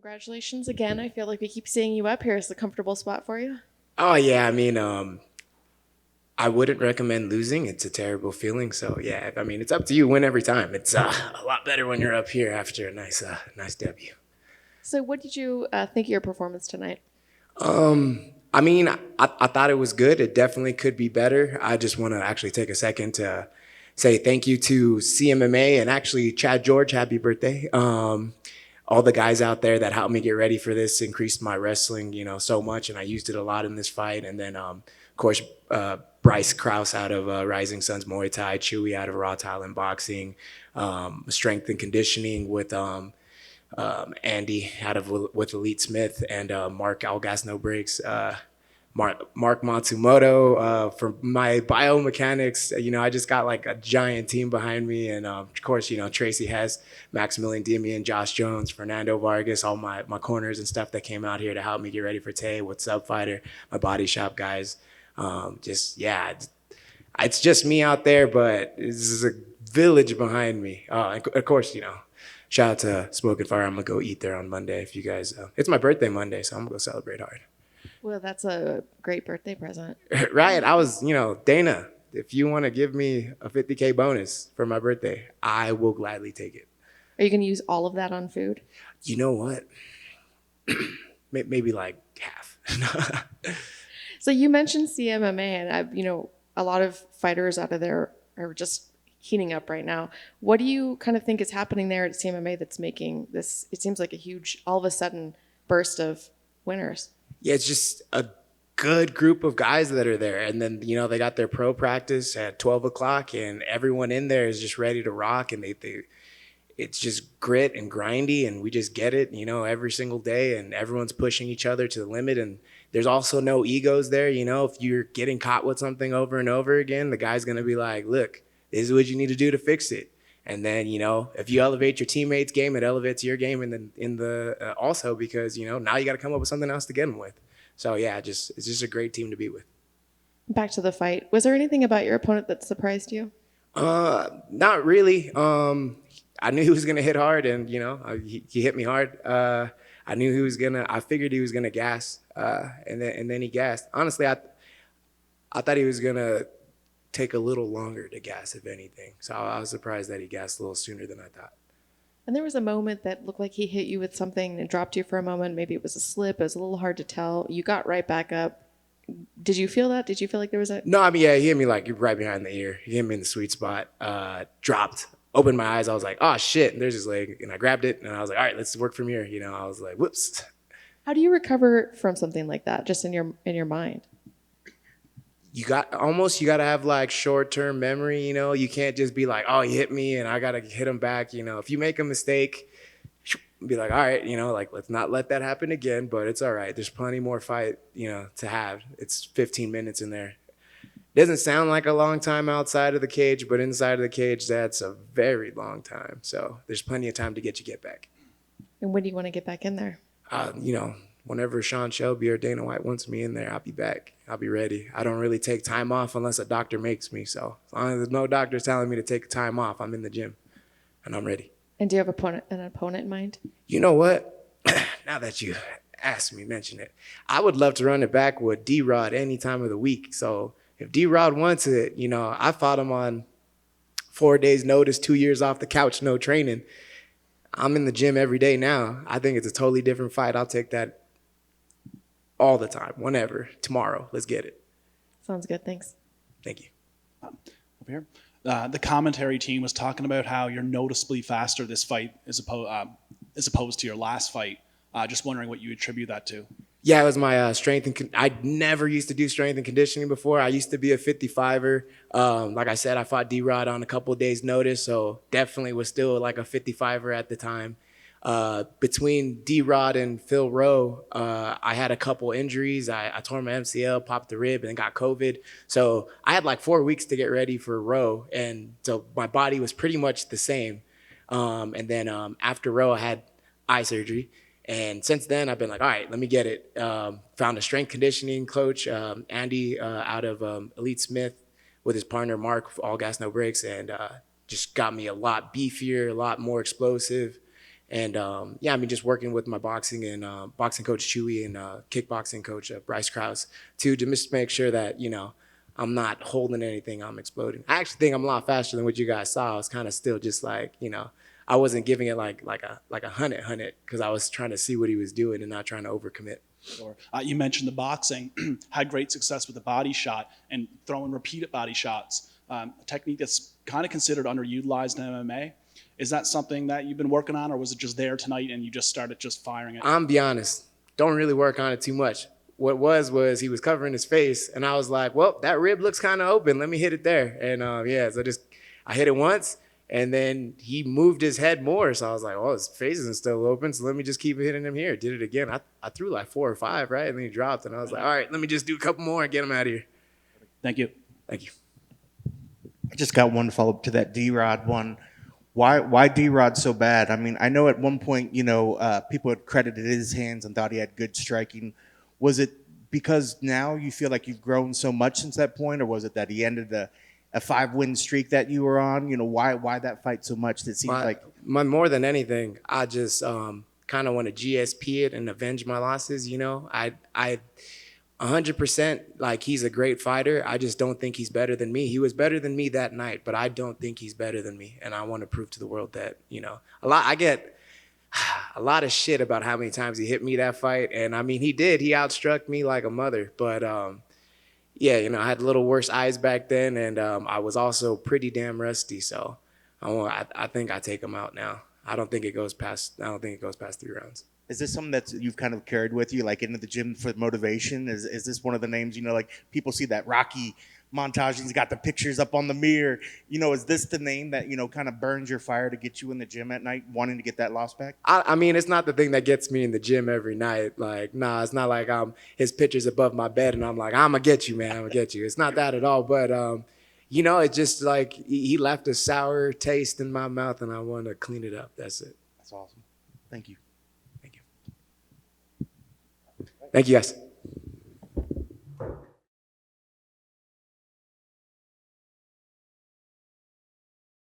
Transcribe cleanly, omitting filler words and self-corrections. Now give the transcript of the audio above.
Congratulations again. I feel like we keep seeing you up here. Is a comfortable spot for you? Oh yeah, I mean, I wouldn't recommend losing. It's a terrible feeling. So yeah, I mean, it's up to you. Win every time. It's a lot better when you're up here after a nice debut. So, what did you think of your performance tonight? I mean, I thought it was good. It definitely could be better. I just want to actually take a second to say thank you to CMMA and actually Chad George. Happy birthday. All the guys out there that helped me get ready for this increased my wrestling, so much, and I used it a lot in this fight. And then, of course, Bryce Krause out of Rising Suns Muay Thai, Chewy out of Raw Thailand Boxing, strength and conditioning with Andy out of with Elite Smith, and Mark Algas No Breaks. Mark Matsumoto for my biomechanics. I just got like a giant team behind me, and of course, Tracy has Maximilian Demian, Josh Jones, Fernando Vargas, all my corners and stuff that came out here to help me get ready for Tay with Subfighter, my body shop guys. It's just me out there, but this is a village behind me. And of course, shout out to Smoking Fire. I'm gonna go eat there on Monday. If you guys, it's my birthday Monday, so I'm gonna go celebrate hard. Well, that's a great birthday present. Right. I was, Dana, if you want to give me a 50K bonus for my birthday, I will gladly take it. Are you going to use all of that on food? You know what? Maybe like half. So you mentioned CMMA, and a lot of fighters out of there are just heating up right now. What do you kind of think is happening there at CMMA that's making this? It seems like a huge, all of a sudden, burst of winners. Yeah, it's just a good group of guys that are there. And then, they got their pro practice at 12 o'clock, and everyone in there is just ready to rock. And it's just grit and grindy, and we just get it, every single day. And everyone's pushing each other to the limit. And there's also no egos there. If you're getting caught with something over and over again, the guy's going to be like, look, this is what you need to do to fix it. And then, if you elevate your teammates' game, it elevates your game also because, now you got to come up with something else to get them with. So, yeah, it's just a great team to be with. Back to the fight. Was there anything about your opponent that surprised you? Not really. I knew he was going to hit hard, and, he hit me hard. I figured he was going to gas, and then he gassed. Honestly, I thought he was going to take a little longer to gas, if anything. So I was surprised that he gassed a little sooner than I thought. And there was a moment that looked like he hit you with something and dropped you for a moment. Maybe it was a slip. It was a little hard to tell. You got right back up. Did you feel that? Did you feel like there was a... No, I mean, yeah, he hit me like right behind the ear. He hit me in the sweet spot. Dropped. Opened my eyes. I was like, oh, shit. And there's his leg. And I grabbed it. And I was like, all right, let's work from here. I was like, whoops. How do you recover from something like that, just in your mind? You got to have like short-term memory, you can't just be like, oh, he hit me and I got to hit him back. If you make a mistake, be like, all right, like, let's not let that happen again, but it's all right. There's plenty more fight, to have. It's 15 minutes in there. Doesn't sound like a long time outside of the cage, but inside of the cage, that's a very long time. So there's plenty of time to get back. And when do you want to get back in there? Whenever Sean Shelby or Dana White wants me in there, I'll be back. I'll be ready. I don't really take time off unless a doctor makes me. So as long as there's no doctor telling me to take time off, I'm in the gym and I'm ready. And do you have an opponent in mind? You know what? Now that you asked me, mention it, I would love to run it back with D-Rod any time of the week. So if D-Rod wants it, I fought him on 4 days notice, 2 years off the couch, no training. I'm in the gym every day now. I think it's a totally different fight. I'll take that all the time, whenever, tomorrow. Let's get it. Sounds good. Thanks. Thank you. Over here. The commentary team was talking about how you're noticeably faster this fight as opposed to your last fight. Just wondering what you attribute that to. Yeah, it was my strength I never used to do strength and conditioning before. I used to be a 55er. Like I said, I fought D-Rod on a couple of days' notice, so definitely was still like a 55er at the time. Between D-Rod and Phil Rowe, I had a couple injuries. I tore my MCL, popped the rib, and then got COVID. So I had like 4 weeks to get ready for Rowe, and so my body was pretty much the same. And then after Rowe, I had eye surgery. And since then, I've been like, all right, let me get it. Found a strength conditioning coach, Andy, out of Elite Smith, with his partner, Mark, all gas, no brakes, and just got me a lot beefier, a lot more explosive. And yeah, I mean, just working with my boxing and boxing coach Chewy and kickboxing coach Bryce Krause to just make sure that, you know, I'm not holding anything, I'm exploding. I actually think I'm a lot faster than what you guys saw. I was kind of still just like, you know, I wasn't giving it like a hundred because I was trying to see what he was doing and not trying to overcommit. Sure. You mentioned the boxing, had great success with the body shot and throwing repeated body shots, a technique that's kind of considered underutilized in MMA. Is that something that you've been working on, or was it just there tonight and you just started just firing it? I'm be honest, don't really work on it too much. What was he was covering his face, and I was like, well, that rib looks kind of open. Let me hit it there. And yeah, so I hit it once, and then he moved his head more. So I was like, oh, his face isn't still open, so let me just keep hitting him here. Did it again. I threw like 4 or 5, right? And then he dropped, and I was like, all right, let me just do a couple more and get him out of here. Thank you. Thank you. I just got one follow up to that D-Rod one. Why D-Rod so bad? I mean, I know at one point, you know, people had credited his hands and thought he had good striking. Was it because now you feel like you've grown so much since that point, or was it that he ended a 5-win streak that you were on? You know, why that fight so much? That seems like more than anything, I just kind of want to GSP it and avenge my losses. You know, I 100% like he's a great fighter. I just don't think he's better than me. He was better than me that night, but I don't think he's better than me. And I want to prove to the world that, you know, I get a lot of shit about how many times he hit me that fight. And I mean, he outstruck me like a mother, but yeah, you know, I had a little worse eyes back then. And I was also pretty damn rusty. So I think I take him out now. I don't think it goes past 3 rounds. is this something that you've kind of carried with you, like into the gym for motivation? Is this one of the names, you know, like people see that Rocky montage, he's got the pictures up on the mirror. You know, is this the name that, you know, kind of burns your fire to get you in the gym at night, wanting to get that loss back? I mean, it's not the thing that gets me in the gym every night. Like, nah, it's not like his picture's above my bed and I'm like, I'm gonna get you, man, I'm gonna get you. It's not that at all. But you know, it's just like he left a sour taste in my mouth and I want to clean it up. That's it. That's awesome. Thank you. Thank you, guys.